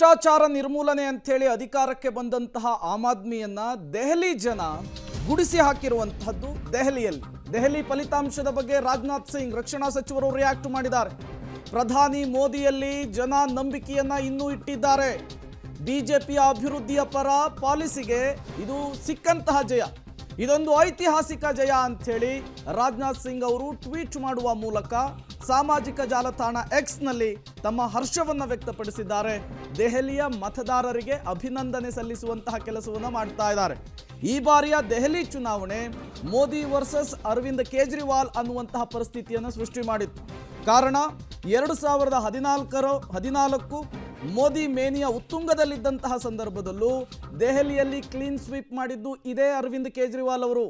ಭ್ರಷ್ಟಾಚಾರ ನಿರ್ಮೂಲನೆ ಅಂಥೇಳಿ ಅಧಿಕಾರಕ್ಕೆ ಬಂದಂತಹ ಆಮ್ ಆದ್ಮಿಯನ್ನ ದೆಹಲಿ ಜನ ಗುಡಿಸಿ ಹಾಕಿರುವಂತಹದ್ದು ದೆಹಲಿ ಫಲಿತಾಂಶದ ಬಗ್ಗೆ ರಾಜನಾಥ್ ಸಿಂಗ್ ರಕ್ಷಣಾ ಸಚಿವರು ರಿಯಾಕ್ಟ್ ಮಾಡಿದ್ದಾರೆ. ಪ್ರಧಾನಿ ಮೋದಿಯಲ್ಲಿ ಜನ ನಂಬಿಕೆಯನ್ನ ಇನ್ನೂ ಇಟ್ಟಿದ್ದಾರೆ. ಬಿಜೆಪಿಯ ಅಭಿವೃದ್ಧಿಯ ಪರ ಪಾಲಿಸಿಗೆ ಇದು ಸಿಕ್ಕಂತಹ ಜಯ, ಇದೊಂದು ಐತಿಹಾಸಿಕ ಜಯ ಅಂಥೇಳಿ ರಾಜನಾಥ್ ಸಿಂಗ್ ಅವರು ಟ್ವೀಟ್ ಮಾಡುವ ಮೂಲಕ ಸಾಮಾಜಿಕ ಜಾಲತಾಣ ಎಕ್ಸ್ನಲ್ಲಿ ತಮ್ಮ ಹರ್ಷವನ್ನು ವ್ಯಕ್ತಪಡಿಸಿದ್ದಾರೆ. ದೆಹಲಿಯ ಮತದಾರರಿಗೆ ಅಭಿನಂದನೆ ಸಲ್ಲಿಸುವಂತಹ ಕೆಲಸವನ್ನು ಮಾಡ್ತಾ ಇದ್ದಾರೆ. ಈ ಬಾರಿಯ ದೆಹಲಿ ಚುನಾವಣೆ ಮೋದಿ ವರ್ಸಸ್ ಅರವಿಂದ್ ಕೇಜ್ರಿವಾಲ್ ಅನ್ನುವಂತಹ ಪರಿಸ್ಥಿತಿಯನ್ನು ಸೃಷ್ಟಿ ಮಾಡಿತ್ತು. ಕಾರಣ 2014 ಮೋದಿ ಮೇನಿಯ ಉತ್ತುಂಗದಲ್ಲಿದ್ದಂತಹ ಸಂದರ್ಭದಲ್ಲೂ ದೆಹಲಿಯಲ್ಲಿ ಕ್ಲೀನ್ ಸ್ವೀಪ್ ಮಾಡಿದ್ದು ಇದೇ ಅರವಿಂದ್ ಕೇಜ್ರಿವಾಲ್ ಅವರು.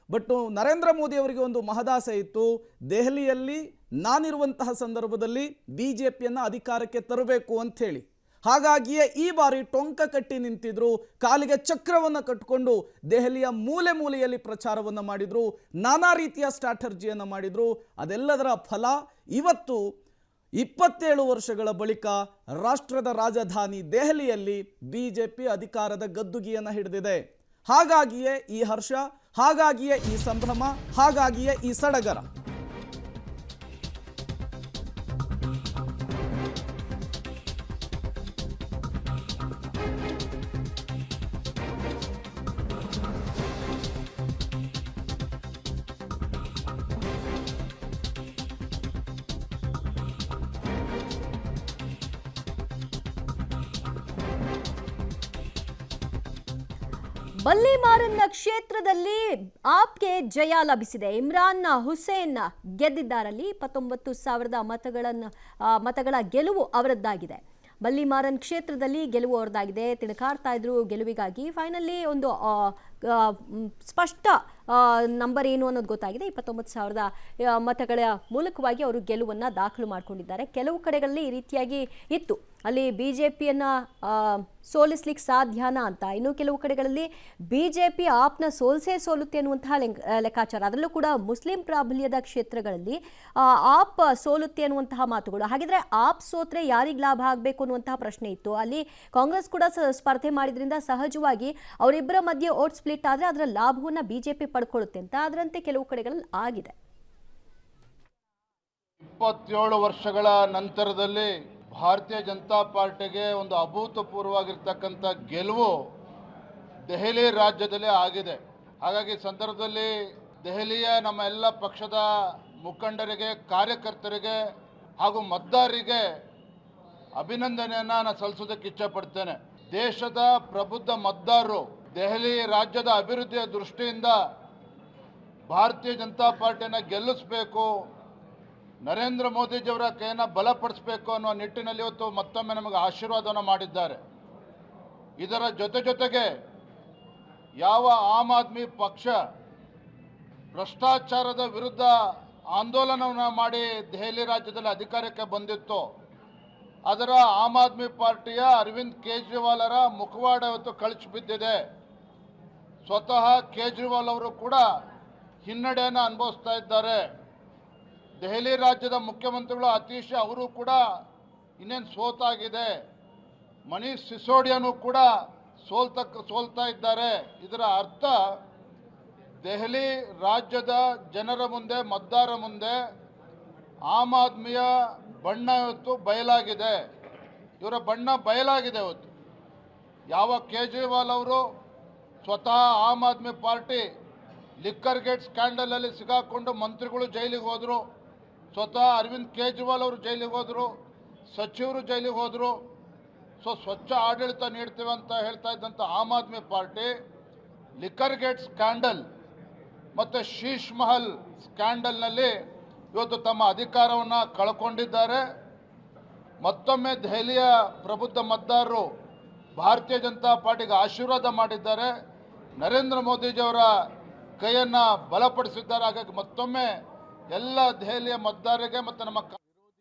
ಬಟ್ ನರೇಂದ್ರ ಮೋದಿ ಅವರಿಗೆ ಒಂದು ಮಹದಾಸೆ ಇತ್ತು, ದೆಹಲಿಯಲ್ಲಿ ನಾನಿರುವಂತಹ ಸಂದರ್ಭದಲ್ಲಿ ಬಿಜೆಪಿಯನ್ನು ಅಧಿಕಾರಕ್ಕೆ ತರಬೇಕು ಅಂಥೇಳಿ. ಹಾಗಾಗಿಯೇ ಈ ಬಾರಿ ಟೊಂಕ ಕಟ್ಟಿ ನಿಂತಿದ್ರು, ಕಾಲಿಗೆ ಚಕ್ರವನ್ನು ಕಟ್ಟಿಕೊಂಡು ದೆಹಲಿಯ ಮೂಲೆ ಮೂಲೆಯಲ್ಲಿ ಪ್ರಚಾರವನ್ನು ಮಾಡಿದ್ರು, ನಾನಾ ರೀತಿಯ ಸ್ಟ್ರಾಟರ್ಜಿಯನ್ನು ಮಾಡಿದ್ರು. ಅದೆಲ್ಲದರ ಫಲ ಇವತ್ತು 27 ವರ್ಷಗಳ ಬಳಿಕ ರಾಷ್ಟ್ರದ ರಾಜಧಾನಿ ದೆಹಲಿಯಲ್ಲಿ ಬಿಜೆಪಿ ಅಧಿಕಾರದ ಗದ್ದುಗೆಯನ್ನು ಹಿಡಿದಿದೆ. ಹಾಗಾಗಿಯೇ ಈ ಹರ್ಷ, ಹಾಗಾಗಿಯೇ ಈ ಸಂಭ್ರಮ, ಹಾಗಾಗಿಯೇ ಈ ಸಡಗರ. ಬಲ್ಲಿಮಾರನ್ನ ಕ್ಷೇತ್ರದಲ್ಲಿ ಆಪ್ಗೆ ಜಯ ಲಭಿಸಿದೆ. ಇಮ್ರಾನ್ ಹುಸೇನ್ ಗೆದ್ದಿದ್ದಾರಲ್ಲಿ 29,000 ಮತಗಳ ಗೆಲುವು ಅವರದ್ದಾಗಿದೆ. ಬಲ್ಲಿಮಾರನ್ ಕ್ಷೇತ್ರದಲ್ಲಿ ಗೆಲುವು ಅವರದ್ದಾಗಿದೆ. ತಿಣಕಾಡ್ತಾ ಇದ್ರು ಗೆಲುವಿಗಾಗಿ. ಫೈನಲಿ ಒಂದು ಸ್ಪಷ್ಟ ನಂಬರ್ ಏನು ಅನ್ನೋದು ಗೊತ್ತಾಗಿದೆ. 29,000 ಮತಗಳ ಮೂಲಕವಾಗಿ ಅವರು ಗೆಲುವನ್ನು ದಾಖಲು ಮಾಡಿಕೊಂಡಿದ್ದಾರೆ. ಕೆಲವು ಕಡೆಗಳಲ್ಲಿ ಈ ರೀತಿಯಾಗಿ ಇತ್ತು, ಅಲ್ಲಿ ಬಿಜೆಪಿಯನ್ನ ಸೋಲಿಸ್ಲಿಕ್ಕೆ ಸಾಧ್ಯನಾ ಅಂತ. ಇನ್ನು ಕೆಲವು ಕಡೆಗಳಲ್ಲಿ ಬಿಜೆಪಿ ಆಪ್ನ ಸೋಲುತ್ತೆ ಅನ್ನುವಂತಹ ಲೆಕ್ಕಾಚಾರ. ಅದರಲ್ಲೂ ಕೂಡ ಮುಸ್ಲಿಂ ಪ್ರಾಬಲ್ಯದ ಕ್ಷೇತ್ರಗಳಲ್ಲಿ ಆಪ್ ಸೋಲುತ್ತೆ ಅನ್ನುವಂತಹ ಮಾತುಗಳು. ಹಾಗಿದ್ರೆ ಆಪ್ ಸೋತ್ರೆ ಯಾರಿಗೆ ಲಾಭ ಆಗಬೇಕು ಅನ್ನುವಂತಹ ಪ್ರಶ್ನೆ ಇತ್ತು. ಅಲ್ಲಿ ಕಾಂಗ್ರೆಸ್ ಕೂಡ ಸ್ಪರ್ಧೆ ಮಾಡಿದ್ರಿಂದ ಸಹಜವಾಗಿ ಅವರಿಬ್ಬರ ಮಧ್ಯೆ ಓಟ್ ಸ್ಪ್ಲಿಟ್ ಆದರೆ ಅದರ ಲಾಭವನ್ನ ಬಿಜೆಪಿ ಪಡ್ಕೊಳ್ಳುತ್ತೆ ಅಂತ. ಅದರಂತೆ ಕೆಲವು ಕಡೆಗಳಲ್ಲಿ ಆಗಿದೆ. 27 ವರ್ಷಗಳ ನಂತರದಲ್ಲಿ ಭಾರತೀಯ ಜನತಾ ಪಾರ್ಟಿಗೆ ಒಂದು ಅಭೂತಪೂರ್ವವಾಗಿರ್ತಕ್ಕಂಥ ಗೆಲುವು ದೆಹಲಿ ರಾಜ್ಯದಲ್ಲಿ ಆಗಿದೆ. ಹಾಗಾಗಿ ಸಂದರ್ಭದಲ್ಲಿ ದೆಹಲಿಯ ನಮ್ಮ ಎಲ್ಲ ಪಕ್ಷದ ಮುಖಂಡರಿಗೆ, ಕಾರ್ಯಕರ್ತರಿಗೆ ಹಾಗೂ ಮತದಾರರಿಗೆ ಅಭಿನಂದನೆಯನ್ನು ನಾನು ಸಲ್ಲಿಸೋದಕ್ಕೆ ಇಚ್ಛಪಡ್ತೇನೆ. ದೇಶದ ಪ್ರಬುದ್ಧ ಮತದಾರರು ದೆಹಲಿ ರಾಜ್ಯದ ಅಭಿವೃದ್ಧಿಯ ದೃಷ್ಟಿಯಿಂದ ಭಾರತೀಯ ಜನತಾ ಪಾರ್ಟಿಯನ್ನು ಗೆಲ್ಲಿಸಬೇಕು, ನರೇಂದ್ರ ಮೋದಿಜಿಯವರ ಕೈಯನ್ನು ಬಲಪಡಿಸಬೇಕು ಅನ್ನೋ ನಿಟ್ಟಿನಲ್ಲಿ ಇವತ್ತು ಮತ್ತೊಮ್ಮೆ ನಮಗೆ ಆಶೀರ್ವಾದವನ್ನು ಮಾಡಿದ್ದಾರೆ. ಇದರ ಜೊತೆಗೆ ಯಾವ ಆಮ್ ಆದ್ಮಿ ಪಕ್ಷ ಭ್ರಷ್ಟಾಚಾರದ ವಿರುದ್ಧ ಆಂದೋಲನವನ್ನು ಮಾಡಿ ದೆಹಲಿ ರಾಜ್ಯದಲ್ಲಿ ಅಧಿಕಾರಕ್ಕೆ ಬಂದಿತ್ತು, ಅದರ ಆಮ್ ಆದ್ಮಿ ಪಾರ್ಟಿಯ ಅರವಿಂದ್ ಕೇಜ್ರಿವಾಲರ ಮುಖವಾಡ ಇವತ್ತು ಕಳಚಿ ಬಿದ್ದಿದೆ. ಸ್ವತಃ ಕೇಜ್ರಿವಾಲ್ ಅವರು ಕೂಡ ಹಿನ್ನಡೆಯನ್ನು ಅನುಭವಿಸ್ತಾ ಇದ್ದಾರೆ. ದೆಹಲಿ ರಾಜ್ಯದ ಮುಖ್ಯಮಂತ್ರಿಗಳು ಅತೀಶ್ ಅವರು ಕೂಡ ಇನ್ನೇನು ಸೋತಾಗಿದೆ. ಮನೀಶ್ ಸಿಸೋಡಿಯಾನು ಕೂಡ ಸೋಲ್ತಾ ಇದ್ದಾರೆ. ಇದರ ಅರ್ಥ ದೆಹಲಿ ರಾಜ್ಯದ ಜನರ ಮುಂದೆ, ಮತದಾರರ ಮುಂದೆ ಆಮ್ ಆದ್ಮಿಯ ಬಣ್ಣ ಇವತ್ತು ಬಯಲಾಗಿದೆ. ಇವರ ಬಣ್ಣ ಬಯಲಾಗಿದೆ ಇವತ್ತು. ಯಾವ ಕೇಜ್ರಿವಾಲ್ ಅವರು ಸ್ವತಃ Aam Aadmi party liquor gate ಸ್ಕ್ಯಾಂಡಲಲ್ಲಿ ಸಿಗಾಕೊಂಡು ಮಂತ್ರಿಗಳು ಜೈಲಿಗೆ ಹೋದರು, ಸ್ವತಃ ಅರವಿಂದ್ ಕೇಜ್ರಿವಾಲ್ ಅವರು ಜೈಲಿಗೆ ಹೋದರು, ಸಚಿವರು ಜೈಲಿಗೆ ಹೋದರು. ಸ್ವಚ್ಛ ಆಡಳಿತ ನೀಡ್ತೇವೆ ಅಂತ ಹೇಳ್ತಾ ಇದ್ದಂಥ am Aadmi party liquor gate scandal ಮತ್ತು ಶೀಶ್ ಮಹಲ್ ಸ್ಕ್ಯಾಂಡಲ್ನಲ್ಲಿ ಇವತ್ತು ತಮ್ಮ ಅಧಿಕಾರವನ್ನು ಕಳ್ಕೊಂಡಿದ್ದಾರೆ. ಮತ್ತೊಮ್ಮೆ ದೆಹಲಿಯ ಪ್ರಬುದ್ಧ ಮತದಾರರು ಭಾರತೀಯ ಜನತಾ ಪಾರ್ಟಿಗೆ ಆಶೀರ್ವಾದ ಮಾಡಿದ್ದಾರೆ, ನರೇಂದ್ರ ಮೋದಿಜಿಯವರ ಕೈಯನ್ನು ಬಲಪಡಿಸಿದ್ದಾರೆ. ಹಾಗಾಗಿ ಮತ್ತೊಮ್ಮೆ ಎಲ್ಲ ದೆಹಲಿಯ ಮತದಾರರಿಗೆ ಮತ್ತು ನಮ್ಮ